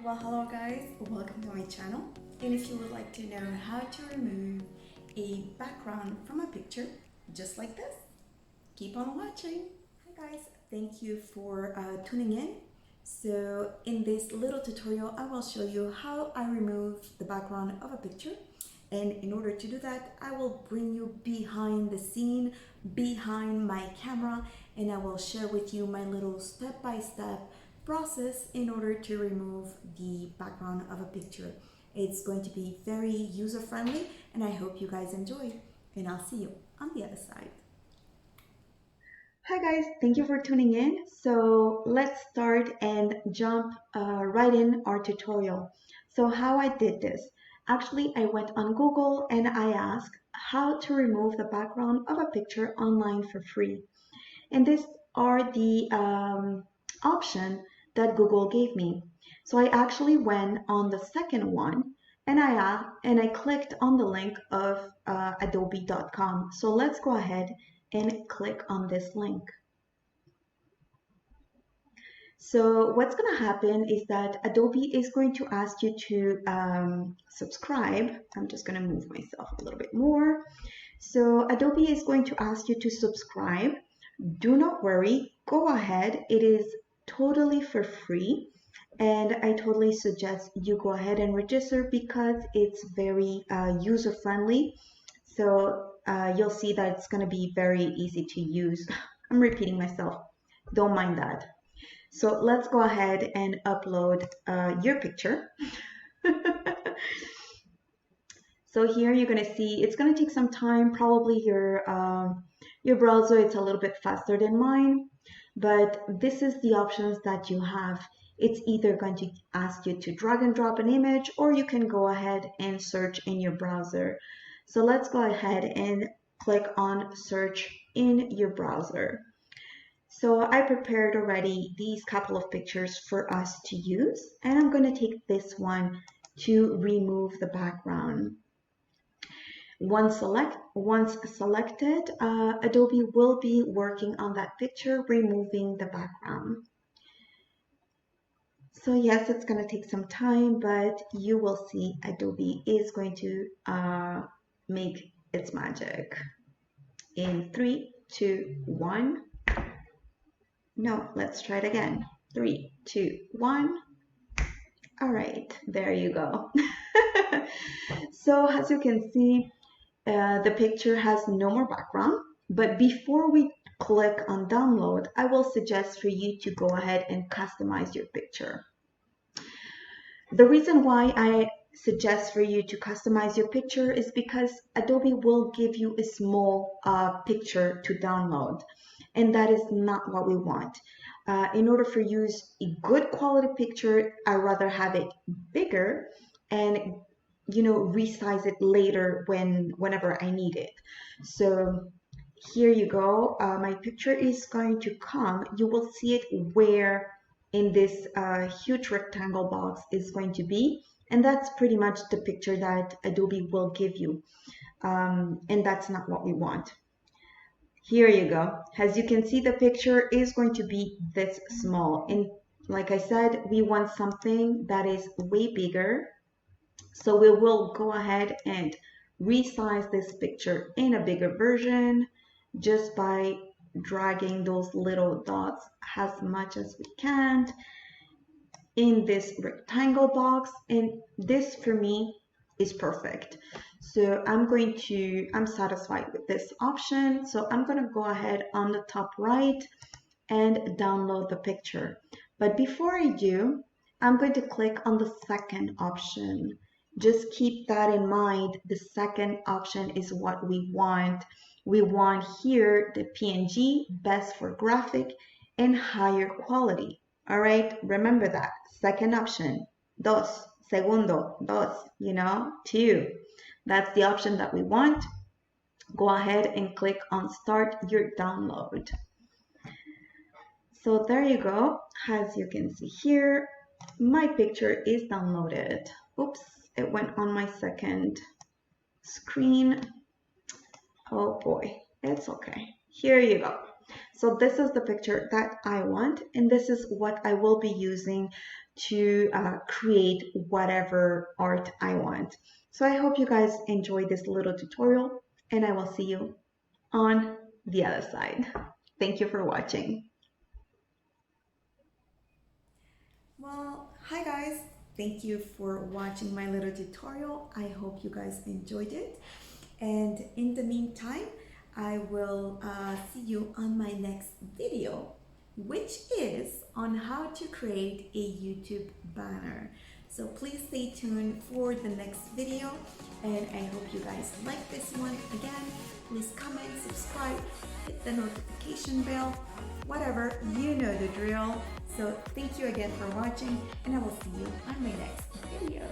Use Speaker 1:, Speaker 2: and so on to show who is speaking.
Speaker 1: Well, hello guys, welcome to my channel. And if you would like to know how to remove a background from a picture just like this, keep on watching. Hi guys, thank you for tuning in. So in this little tutorial, I will show you how I remove the background of a picture. And in order to do that, I will bring you behind the scene, behind my camera, and I will share with you my little step-by-step process in order to remove the background of a picture. It's going to be very user-friendly, and I hope you guys enjoy. And I'll see you on the other side. Hi guys, thank you for tuning in. So let's start and jump right in our tutorial. So how I did this. Actually, I went on Google and I asked how to remove the background of a picture online for free. And these are the option that Google gave me. So I actually went on the second one and I clicked on the link of adobe.com. So let's go ahead and click on this link. So what's going to happen is that Adobe is going to ask you to subscribe. I'm just going to move myself a little bit more. So Adobe is going to ask you to subscribe. Do not worry, go ahead. It is totally for free. And I totally suggest you go ahead and register because it's very user-friendly. So you'll see that it's going to be very easy to use. I'm repeating myself. Don't mind that. So let's go ahead and upload your picture. So here you're going to see it's going to take some time. Probably your browser, it's a little bit faster than mine, but this is the options that you have. It's either going to ask you to drag and drop an image, or you can go ahead and search in your browser. So let's go ahead and click on search in your browser. So I prepared already these couple of pictures for us to use, and I'm going to take this one to remove the background. Once selected, Adobe will be working on that picture, removing the background. So yes, it's going to take some time, but you will see Adobe is going to make its magic. In 3, 2, 1. No, let's try it again. 3, 2, 1. All right, there you go. So as you can see, the picture has no more background, but before we click on download, I will suggest for you to go ahead and customize your picture. The reason why I suggest for you to customize your picture is because Adobe will give you a small picture to download, and that is not what we want. In order for you to use a good quality picture, I'd rather have it bigger and resize it later whenever I need it. So here you go. My picture is going to come. You will see it where in this huge rectangle box is going to be, and that's pretty much the picture that Adobe will give you, and that's not what we want. Here you go. As you can see, the picture is going to be this small, and like I said, we want something that is way bigger. So we will go ahead and resize this picture in a bigger version just by dragging those little dots as much as we can in this rectangle box, and this for me is perfect. So I'm satisfied with this option, so I'm going to go ahead on the top right and download the picture. But before I do, I'm going to click on the second option. Just keep that in mind. The second option is what we want. We want here the PNG, best for graphic, and higher quality. All right, remember that. Second option, dos, segundo, dos, two. That's the option that we want. Go ahead and click on start your download. So there you go. As you can see here, my picture is downloaded. Oops, it went on my second screen. Oh boy, it's okay. Here you go. So this is the picture that I want, and this is what I will be using to create whatever art I want. So I hope you guys enjoyed this little tutorial, and I will see you on the other side. Thank you for watching. Well, hi guys. Thank you for watching my little tutorial. I hope you guys enjoyed it. And in the meantime, I will see you on my next video, which is on how to create a YouTube banner. So please stay tuned for the next video, and I hope you guys like this one. Again, please comment, subscribe, hit the notification bell, whatever, you know the drill. So thank you again for watching, and I will see you on my next video.